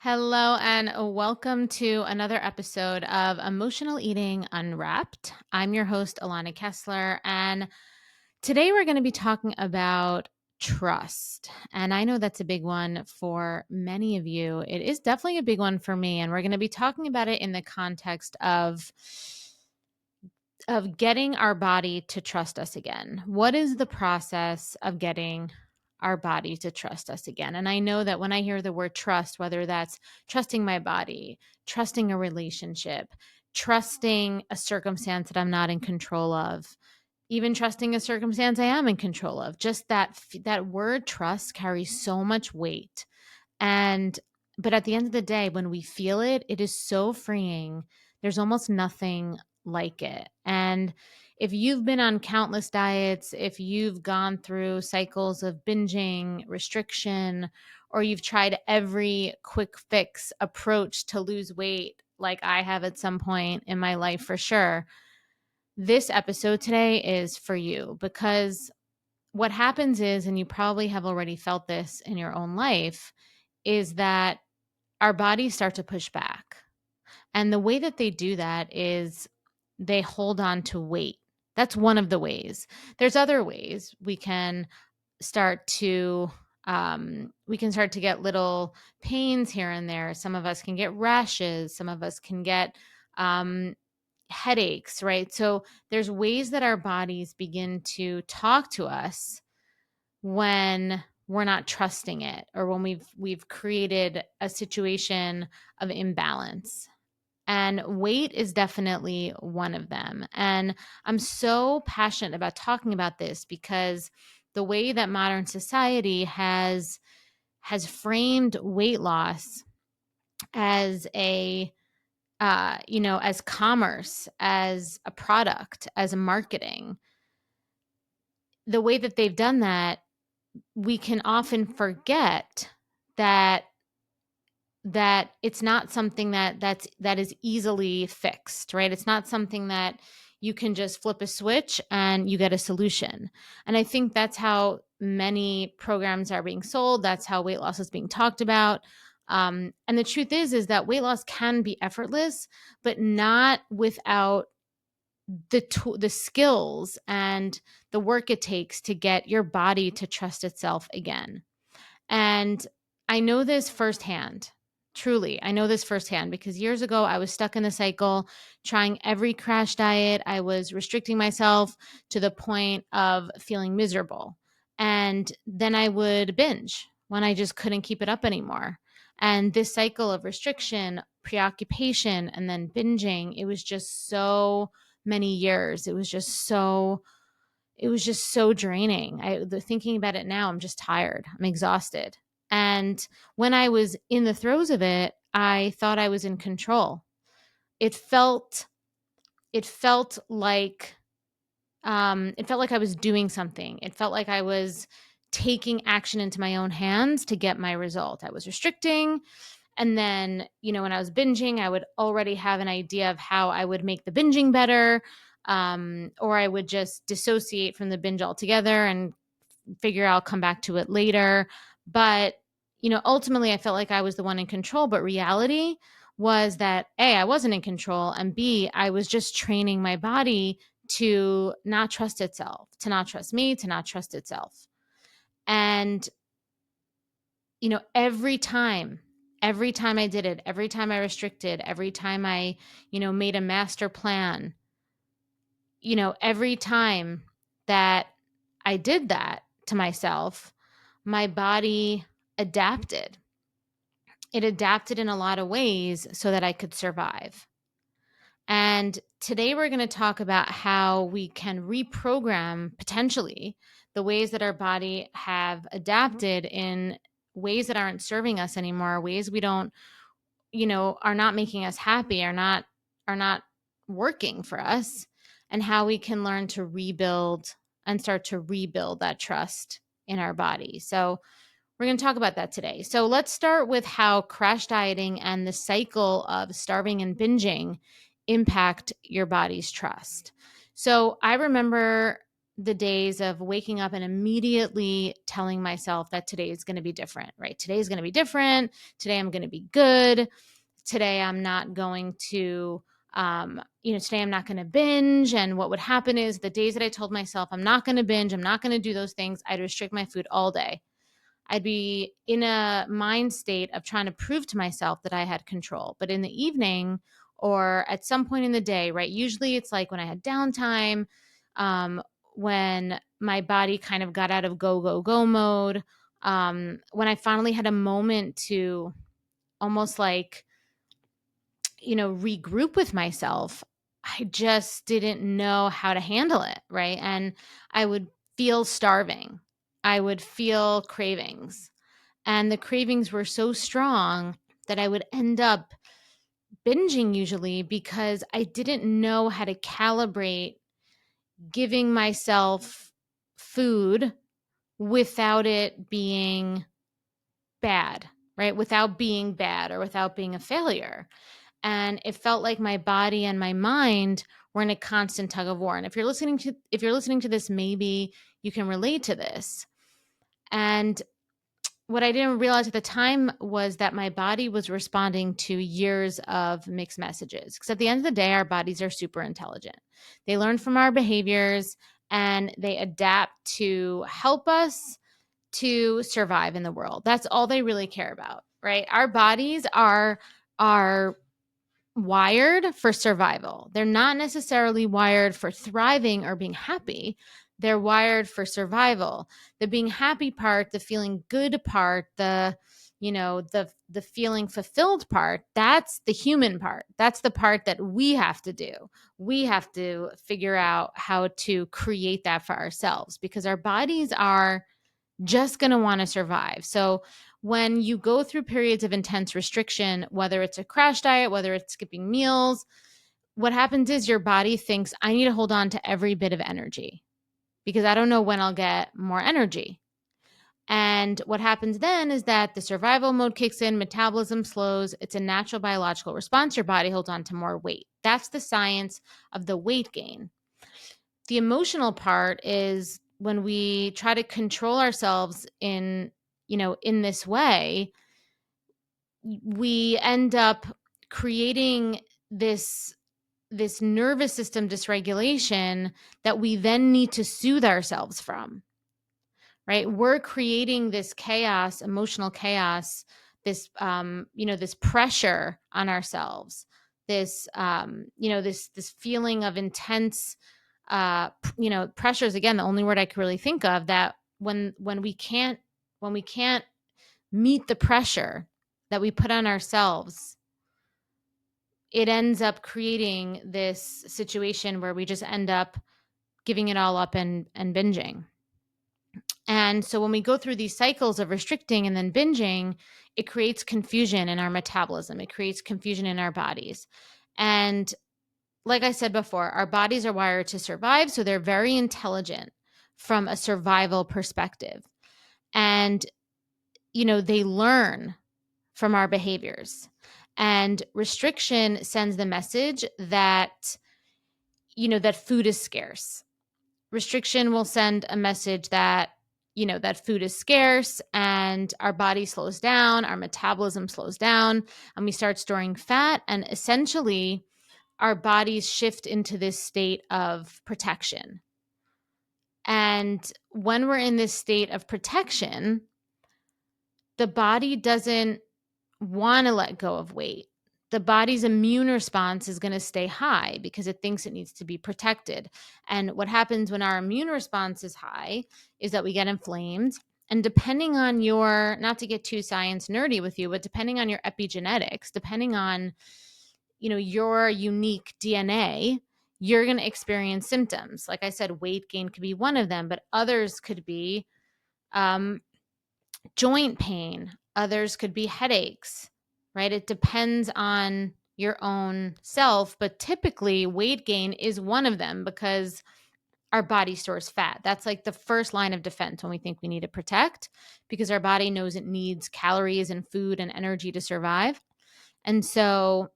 Hello, and welcome to another episode of Emotional Eating Unwrapped. I'm your host, Alana Kessler, and today we're going to be talking about trust. And I know that's a big one for many of you. It is definitely a big one for me, and we're going to be talking about it in the context of getting our body to trust us again. What is the process of getting our body to trust us again? And I know that when I hear the word trust, whether that's trusting my body, trusting a relationship, trusting a circumstance that I'm not in control of, even trusting a circumstance I am in control of, just that word trust carries so much weight. And but at the end of the day, when we feel it, it is so freeing. There's almost nothing like it. And if you've been on countless diets, if you've gone through cycles of binging, restriction, or you've tried every quick fix approach to lose weight, like I have at some point in my life for sure, this episode today is for you because what happens is, and you probably have already felt this in your own life, is that our bodies start to push back. And the way that they do that is they hold on to weight. That's one of the ways. There's other ways start to we can start to get little pains here and there. Some of us can get rashes. Some of us can get um, headaches, right? So there's ways that our bodies begin to talk to us when we're not trusting it or when we've created a situation of imbalance. And weight is definitely one of them. And I'm so passionate about talking about this because the way that modern society has framed weight loss as as commerce, as a product, as a marketing, the way that they've done that, we can often forget that it's not something that is easily fixed, right? It's not something that you can just flip a switch and you get a solution. And I think that's how many programs are being sold. That's how weight loss is being talked about. And the truth is that weight loss can be effortless, but not without the skills and the work it takes to get your body to trust itself again. And I know this firsthand. Truly, I know this firsthand because years ago I was stuck in a cycle trying every crash diet. I was restricting myself to the point of feeling miserable. And then I would binge when I just couldn't keep it up anymore. And this cycle of restriction, preoccupation, and then binging, it was just so many years. It was just so draining. Thinking about it now, I'm just tired. I'm exhausted. And when I was in the throes of it, I thought I was in control. It felt it felt like I was doing something. It felt like I was taking action into my own hands to get my result. I was restricting, and then, when I was binging, I would already have an idea of how I would make the binging better, or I would just dissociate from the binge altogether and figure I'll come back to it later. But, ultimately I felt like I was the one in control. But reality was that A, I wasn't in control, and B, I was just training my body to not trust itself, to not trust me, to not trust itself. And, every time I did it, every time I restricted, every time I, made a master plan, every time that I did that to myself, my body adapted. It adapted in a lot of ways so that I could survive. And today we're going to talk about how we can reprogram potentially the ways that our body have adapted in ways that aren't serving us anymore, ways we don't, are not making us happy, are not working for us, and how we can learn to rebuild and start to rebuild that trust in our body. So we're going to talk about that today. So let's start with how crash dieting and the cycle of starving and binging impact your body's trust. So I remember the days of waking up and immediately telling myself that today is going to be different, right? Today is going to be different. Today I'm going to be good. Today I'm not going to, today I'm not going to binge. And what would happen is the days that I told myself I'm not going to binge, I'm not going to do those things, I'd restrict my food all day. I'd be in a mind state of trying to prove to myself that I had control. But in the evening or at some point in the day, right? Usually it's like when I had downtime, um, when my body kind of got out of go, go, go mode, when I finally had a moment to almost like, regroup with myself, I just didn't know how to handle it, right? And I would feel starving. I would feel cravings. And the cravings were so strong that I would end up binging usually because I didn't know how to calibrate giving myself food without it being bad, right? Without being bad or without being a failure. And it felt like my body and my mind were in a constant tug of war. And if you're listening to this, maybe you can relate to this. And what I didn't realize at the time was that my body was responding to years of mixed messages. Because at the end of the day, our bodies are super intelligent. They learn from our behaviors and they adapt to help us to survive in the world. That's all they really care about, right? Our bodies are wired for survival. They're not necessarily wired for thriving or being happy. They're wired for survival. The being happy part, the feeling good part, the feeling fulfilled part, that's the human part. That's the part that we have to do. We have to figure out how to create that for ourselves because our bodies are just going to want to survive. So when you go through periods of intense restriction, whether it's a crash diet, whether it's skipping meals, what happens is your body thinks, I need to hold on to every bit of energy because I don't know when I'll get more energy. And what happens then is that the survival mode kicks in, metabolism slows. It's a natural biological response. Your body holds on to more weight. That's the science of the weight gain. The emotional part is when we try to control ourselves in this way, we end up creating this nervous system dysregulation that we then need to soothe ourselves from, right? We're creating this chaos, emotional chaos, this pressure on ourselves, this feeling of intense pressures. Again, the only word I could really think of, that when we can't meet the pressure that we put on ourselves, it ends up creating this situation where we just end up giving it all up and binging. And so when we go through these cycles of restricting and then binging, it creates confusion in our metabolism. It creates confusion in our bodies. And like I said before, our bodies are wired to survive. So they're very intelligent from a survival perspective. And, they learn from our behaviors. And restriction sends the message that, that food is scarce. Restriction will send a message that, that food is scarce and our body slows down, our metabolism slows down, and we start storing fat. And essentially, our bodies shift into this state of protection. And when we're in this state of protection, the body doesn't want to let go of weight. The body's immune response is going to stay high because it thinks it needs to be protected. And what happens when our immune response is high is that we get inflamed. And depending on not to get too science nerdy with you, but depending on your epigenetics, depending on, your unique DNA, you're going to experience symptoms. Like I said, weight gain could be one of them, but others could be joint pain, others could be headaches, right? It depends on your own self, but typically weight gain is one of them because our body stores fat. That's like the first line of defense when we think we need to protect, because our body knows it needs calories and food and energy to survive. And so,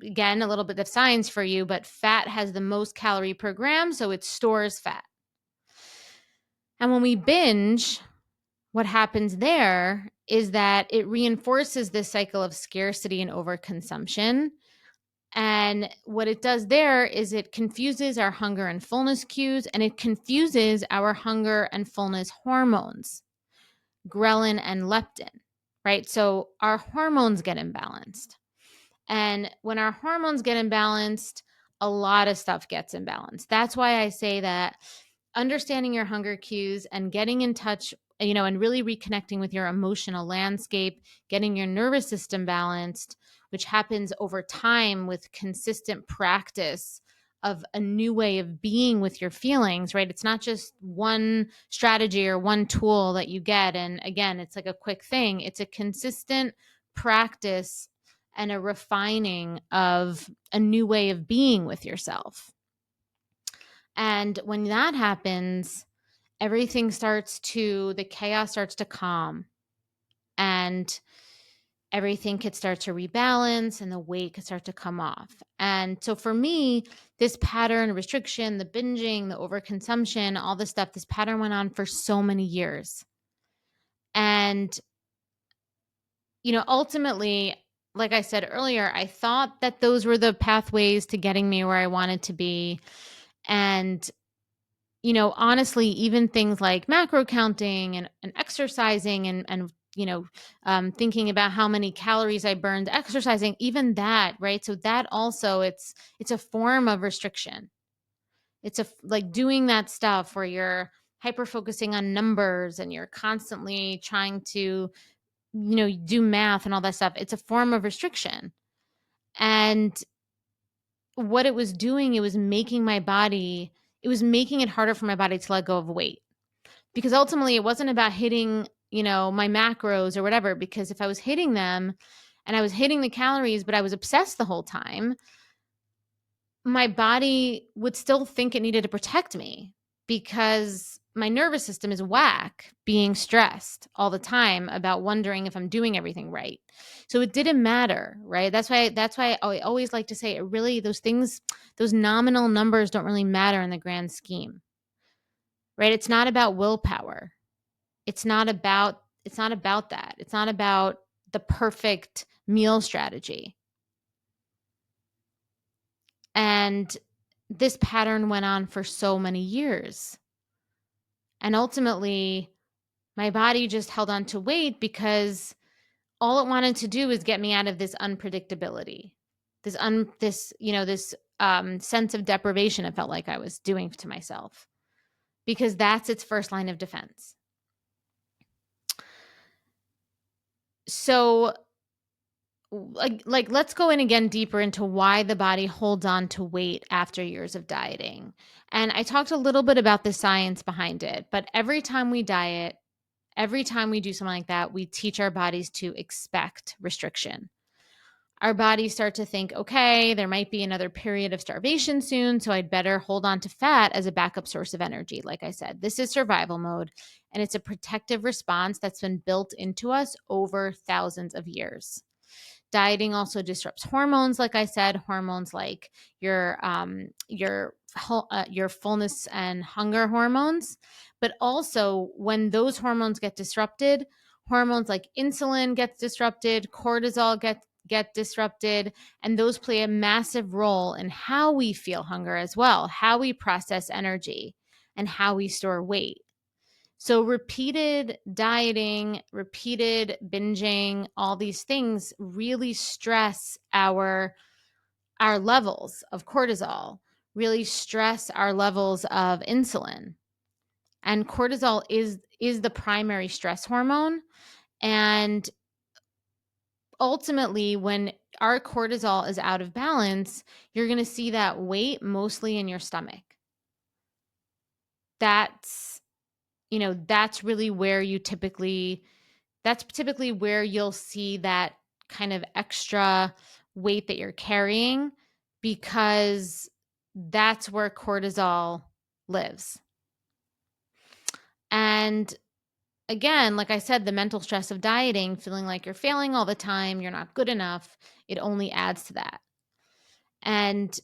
again, a little bit of science for you, but fat has the most calorie per gram, so it stores fat. And when we binge, what happens there is that it reinforces this cycle of scarcity and overconsumption. And what it does there is it confuses our hunger and fullness cues, and it confuses our hunger and fullness hormones, ghrelin and leptin, right? So our hormones get imbalanced. And when our hormones get imbalanced, a lot of stuff gets imbalanced. That's why I say that understanding your hunger cues and getting in touch, and really reconnecting with your emotional landscape, getting your nervous system balanced, which happens over time with consistent practice of a new way of being with your feelings, right? It's not just one strategy or one tool that you get. And again, it's like a quick thing, it's a consistent practice and a refining of a new way of being with yourself. And when that happens, the chaos starts to calm, and everything could start to rebalance, and the weight could start to come off. And so for me, this pattern, restriction, the binging, the overconsumption, all this stuff, this pattern went on for so many years. And, ultimately, like I said earlier, I thought that those were the pathways to getting me where I wanted to be. And honestly, even things like macro counting and exercising and thinking about how many calories I burned exercising, even that, right? So that also, it's a form of restriction. It's like doing that stuff where you're hyper focusing on numbers and you're constantly trying to, do math and all that stuff. It's a form of restriction. And what it was doing, it was making it harder for my body to let go of weight, because ultimately it wasn't about hitting, my macros or whatever, because if I was hitting them and I was hitting the calories, but I was obsessed the whole time, my body would still think it needed to protect me, because my nervous system is whack, being stressed all the time about wondering if I'm doing everything right. So it didn't matter, right? That's why I always like to say, it really, those nominal numbers don't really matter in the grand scheme, right? It's not about willpower. It's not about that. It's not about the perfect meal strategy. And this pattern went on for so many years. And ultimately, my body just held on to weight because all it wanted to do was get me out of this unpredictability, this sense of deprivation it felt like I was doing to myself, because that's its first line of defense. So let's go in again deeper into why the body holds on to weight after years of dieting. And I talked a little bit about the science behind it, but every time we diet, every time we do something like that, we teach our bodies to expect restriction. Our bodies start to think, okay, there might be another period of starvation soon, so I'd better hold on to fat as a backup source of energy. Like I said, this is survival mode, and it's a protective response that's been built into us over thousands of years. Dieting also disrupts hormones, like I said, hormones like your fullness and hunger hormones. But also, when those hormones get disrupted, hormones like insulin gets disrupted, cortisol get disrupted, and those play a massive role in how we feel hunger as well, how we process energy, and how we store weight. So repeated dieting, repeated binging, all these things really stress our levels of cortisol, really stress our levels of insulin. And cortisol is the primary stress hormone. And ultimately, when our cortisol is out of balance, you're going to see that weight mostly in your stomach. That's that's really where that's typically where you'll see that kind of extra weight that you're carrying, because that's where cortisol lives. And again, like I said, the mental stress of dieting, feeling like you're failing all the time, you're not good enough, it only adds to that. And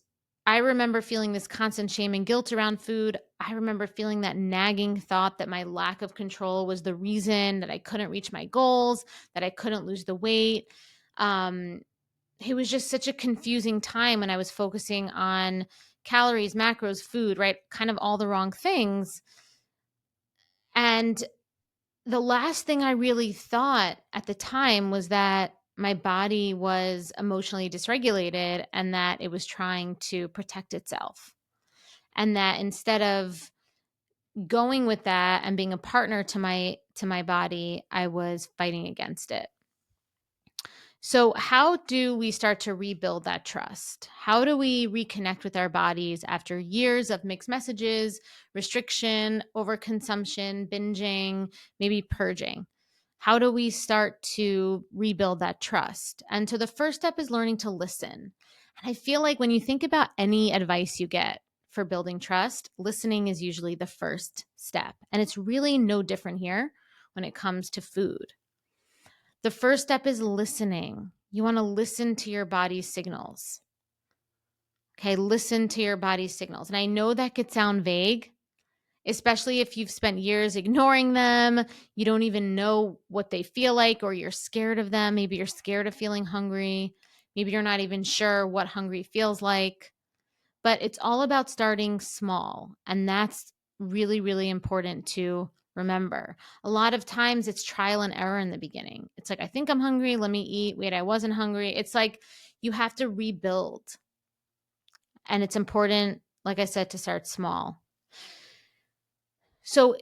I remember feeling this constant shame and guilt around food. I remember feeling that nagging thought that my lack of control was the reason that I couldn't reach my goals, that I couldn't lose the weight. Um, it was just such a confusing time when I was focusing on calories, macros, food, right? Kind of all the wrong things. And the last thing I really thought at the time was that my body was emotionally dysregulated and that it was trying to protect itself. And that instead of going with that and being a partner to my body, I was fighting against it. So, how do we start to rebuild that trust? How do we reconnect with our bodies after years of mixed messages, restriction, overconsumption, binging, maybe purging? How do we start to rebuild that trust? And so the first step is learning to listen. And I feel like when you think about any advice you get for building trust, listening is usually the first step. And it's really no different here when it comes to food. The first step is listening. You want to listen to your body's signals. Okay, listen to your body's signals. And I know that could sound vague, especially if you've spent years ignoring them. You don't even know what they feel like, or you're scared of them. Maybe you're scared of feeling hungry. Maybe you're not even sure what hungry feels like. But it's all about starting small. And that's really, really important to remember. A lot of times it's trial and error in the beginning. It's like, I think I'm hungry. Let me eat. Wait, I wasn't hungry. It's like you have to rebuild. And it's important, like I said, to start small. So,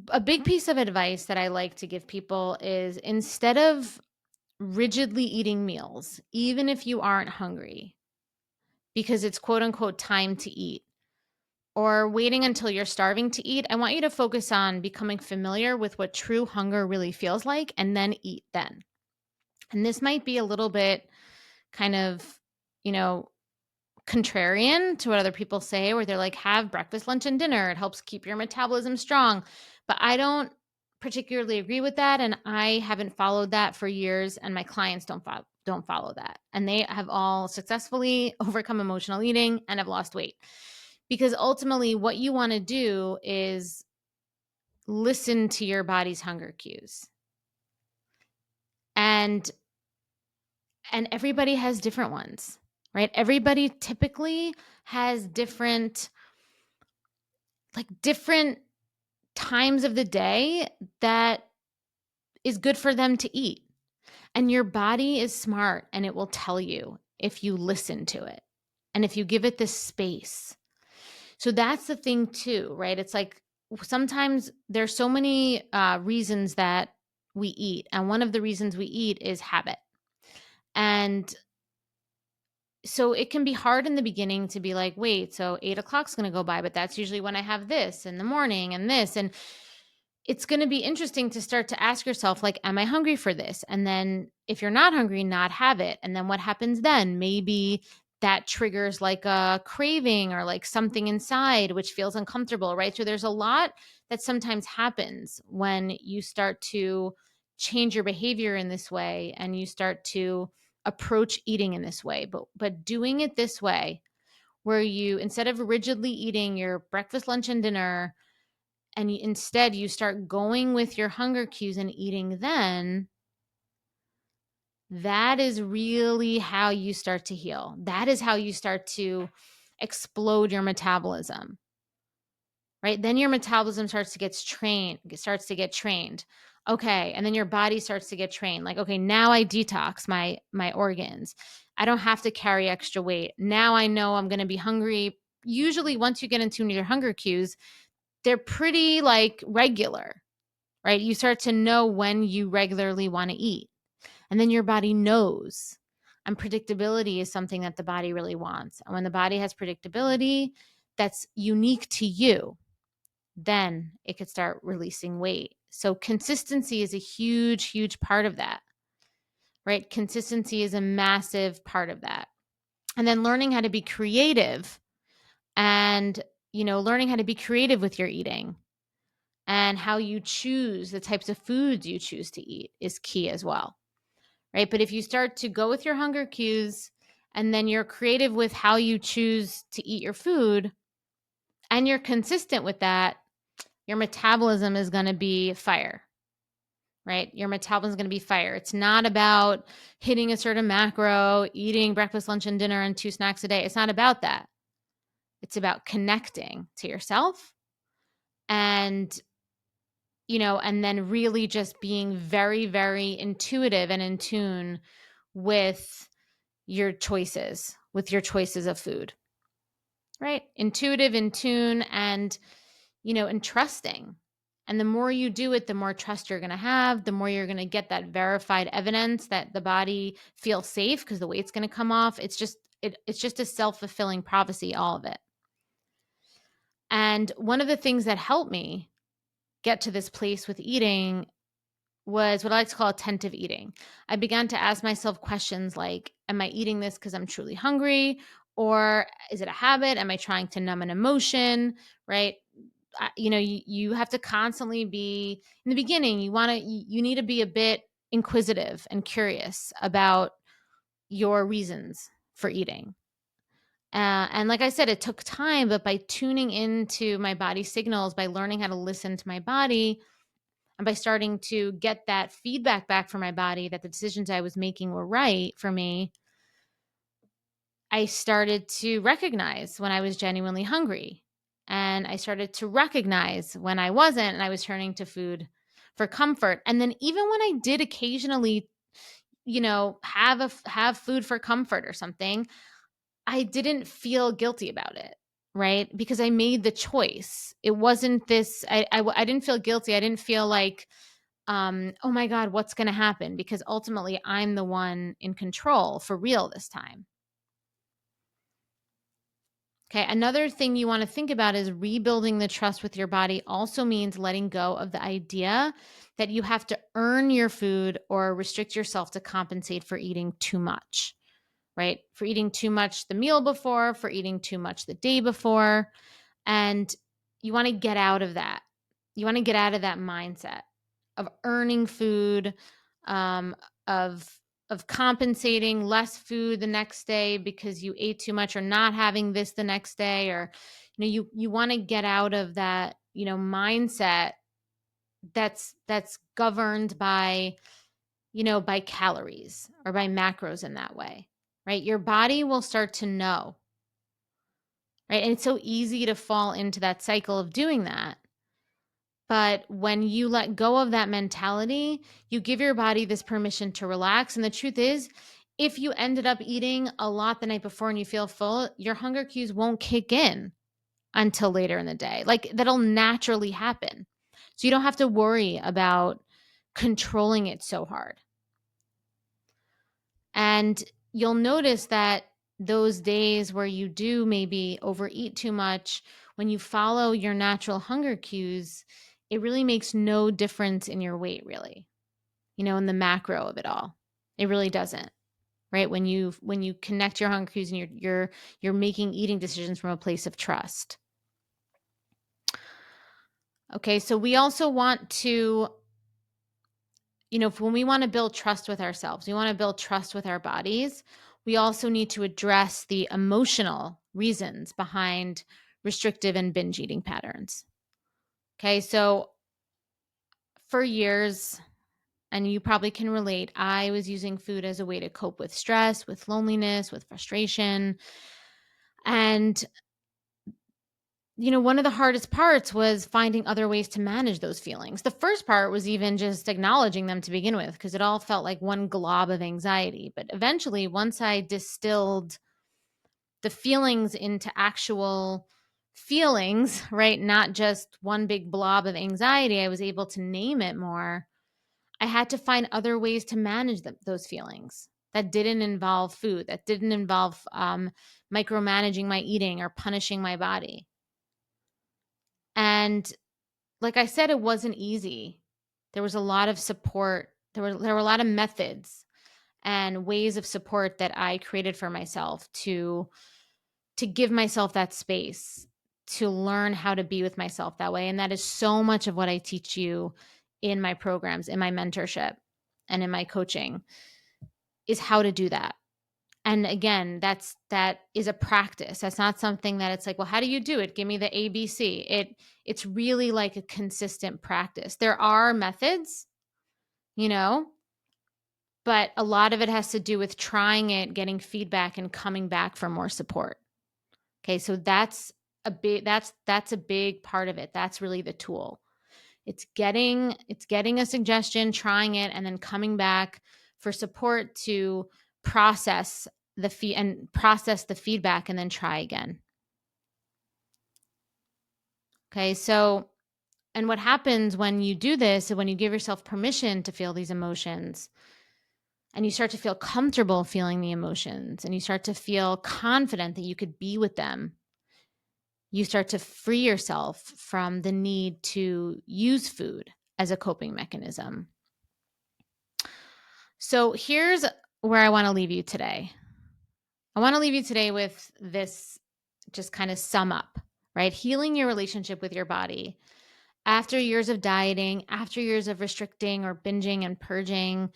a big piece of advice that I like to give people is instead of rigidly eating meals, even if you aren't hungry, because it's quote unquote time to eat, or waiting until you're starving to eat, I want you to focus on becoming familiar with what true hunger really feels like and then eat then. And this might be a little bit kind of, you know, contrarian to what other people say, where they're like, have breakfast, lunch, and dinner. It helps keep your metabolism strong. But I don't particularly agree with that. And I haven't followed that for years. And my clients don't follow that. And they have all successfully overcome emotional eating and have lost weight. Because ultimately, what you want to do is listen to your body's hunger cues. And everybody has different ones, right? Everybody typically has different times of the day that is good for them to eat. And your body is smart and it will tell you if you listen to it and if you give it this space. So that's the thing too, right? It's like sometimes there's so many reasons that we eat. And one of the reasons we eat is habit. And so it can be hard in the beginning to be like, wait, so 8 o'clock's going to go by, but that's usually when I have this in the morning and this. And it's going to be interesting to start to ask yourself, like, am I hungry for this? And then if you're not hungry, not have it. And then what happens then? Maybe that triggers like a craving or like something inside, which feels uncomfortable, right? So there's a lot that sometimes happens when you start to change your behavior in this way and you start to approach eating in this way. But doing it this way, where you, instead of rigidly eating your breakfast, lunch, and dinner, and instead you start going with your hunger cues and eating then, that is really how you start to heal. That is how you start to explode your metabolism, right? Then your metabolism starts to get trained. Okay, and then your body starts to get trained. Like, okay, now I detox my organs. I don't have to carry extra weight. Now I know I'm going to be hungry. Usually once you get into your hunger cues, they're pretty like regular, right? You start to know when you regularly want to eat. And then your body knows. And predictability is something that the body really wants. And when the body has predictability that's unique to you, then it could start releasing weight. So consistency is a huge, huge part of that, right? Consistency is a massive part of that. And then learning how to be creative and, learning how to be creative with your eating and how you choose the types of foods you choose to eat is key as well, right? But if you start to go with your hunger cues and then you're creative with how you choose to eat your food, and you're consistent with that, your metabolism is going to be fire, right? Your metabolism is going to be fire. It's not about hitting a certain macro, eating breakfast, lunch, and dinner and 2 snacks a day. It's not about that. It's about connecting to yourself and, and then really just being very, very intuitive and in tune with your choices of food, right? Intuitive, in tune, and trusting. And the more you do it, the more trust you're going to have, the more you're going to get that verified evidence that the body feels safe because the weight's going to come off. It's just a self-fulfilling prophecy, all of it. And one of the things that helped me get to this place with eating was what I like to call attentive eating. I began to ask myself questions like, am I eating this because I'm truly hungry? Or is it a habit? Am I trying to numb an emotion? Right? You have to constantly be, in the beginning, you need to be a bit inquisitive and curious about your reasons for eating. And like I said, it took time, but by tuning into my body signals, by learning how to listen to my body, and by starting to get that feedback back from my body that the decisions I was making were right for me, I started to recognize when I was genuinely hungry. And I started to recognize when I wasn't, and I was turning to food for comfort. And then even when I did occasionally, have food for comfort or something, I didn't feel guilty about it, right? Because I made the choice. It wasn't this, I didn't feel guilty. I didn't feel like, oh my God, what's going to happen? Because ultimately I'm the one in control for real this time. Okay. Another thing you want to think about is rebuilding the trust with your body also means letting go of the idea that you have to earn your food or restrict yourself to compensate for eating too much, right? For eating too much the meal before, for eating too much the day before. And you want to get out of that. You want to get out of that mindset of earning food, um, of compensating less food the next day because you ate too much, or not having this the next day, or you want to get out of that mindset that's governed by by calories or by macros in that way, right? Your body will start to know, right? And it's so easy to fall into that cycle of doing that. But when you let go of that mentality, you give your body this permission to relax. And the truth is, if you ended up eating a lot the night before and you feel full, your hunger cues won't kick in until later in the day. Like, that'll naturally happen. So you don't have to worry about controlling it so hard. And you'll notice that those days where you do maybe overeat too much, when you follow your natural hunger cues, it really makes no difference in your weight, really, in the macro of it all. It really doesn't, right? When you connect your hunger cues and you're making eating decisions from a place of trust. Okay, so we also want to, when we want to build trust with ourselves, we want to build trust with our bodies, we also need to address the emotional reasons behind restrictive and binge eating patterns. Okay, so for years, and you probably can relate, I was using food as a way to cope with stress, with loneliness, with frustration. And one of the hardest parts was finding other ways to manage those feelings. The first part was even just acknowledging them to begin with, because it all felt like one glob of anxiety. But eventually, once I distilled the feelings into actual feelings, right, not just one big blob of anxiety, I was able to name it more. I had to find other ways to manage those feelings that didn't involve food, that didn't involve micromanaging my eating or punishing my body. And like I said, it wasn't easy. There was a lot of support. There were a lot of methods and ways of support that I created for myself to give myself that space to learn how to be with myself that way. And that is so much of what I teach you in my programs, in my mentorship, and in my coaching, is how to do that. And again, that is a practice. That's not something that it's like, well, how do you do it? Give me the ABC. It's really like a consistent practice. There are methods, you know, but a lot of it has to do with trying it, getting feedback, and coming back for more support. Okay, so that's a big part of it. That's really the tool. It's getting a suggestion, trying it, and then coming back for support to process process the feedback and then try again. Okay, so and what happens when you do this, when you give yourself permission to feel these emotions, and you start to feel comfortable feeling the emotions, and you start to feel confident that you could be with them, you start to free yourself from the need to use food as a coping mechanism. So here's where I want to leave you today. I want to leave you today with this, just kind of sum up, right? Healing your relationship with your body after years of dieting, after years of restricting or binging and purging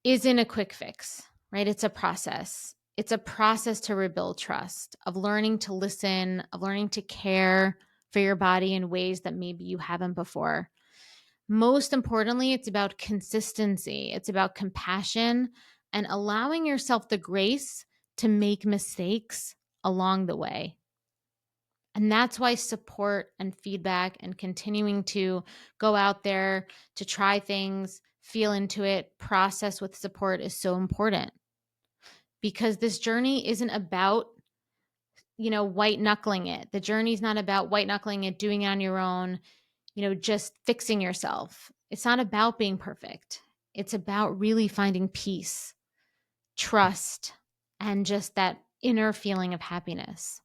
isn't a quick fix, right? It's a process. It's a process to rebuild trust, of learning to listen, of learning to care for your body in ways that maybe you haven't before. Most importantly, it's about consistency. It's about compassion and allowing yourself the grace to make mistakes along the way. And that's why support and feedback and continuing to go out there to try things, feel into it, process with support is so important, because this journey isn't about, white knuckling it. The journey's not about white knuckling it, doing it on your own, just fixing yourself. It's not about being perfect. It's about really finding peace, trust, and just that inner feeling of happiness.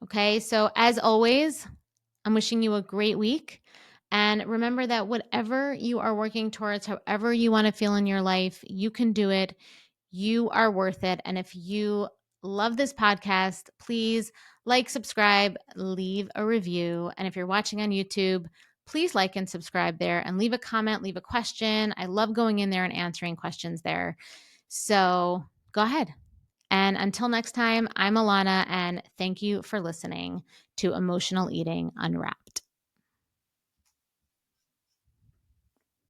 Okay. So, as always, I'm wishing you a great week. And remember that whatever you are working towards, however you want to feel in your life, you can do it. You are worth it. And if you love this podcast, please like, subscribe, leave a review. And if you're watching on YouTube, please like and subscribe there and leave a comment, leave a question. I love going in there and answering questions there. So go ahead. And until next time, I'm Alana, and thank you for listening to Emotional Eating Unwrapped.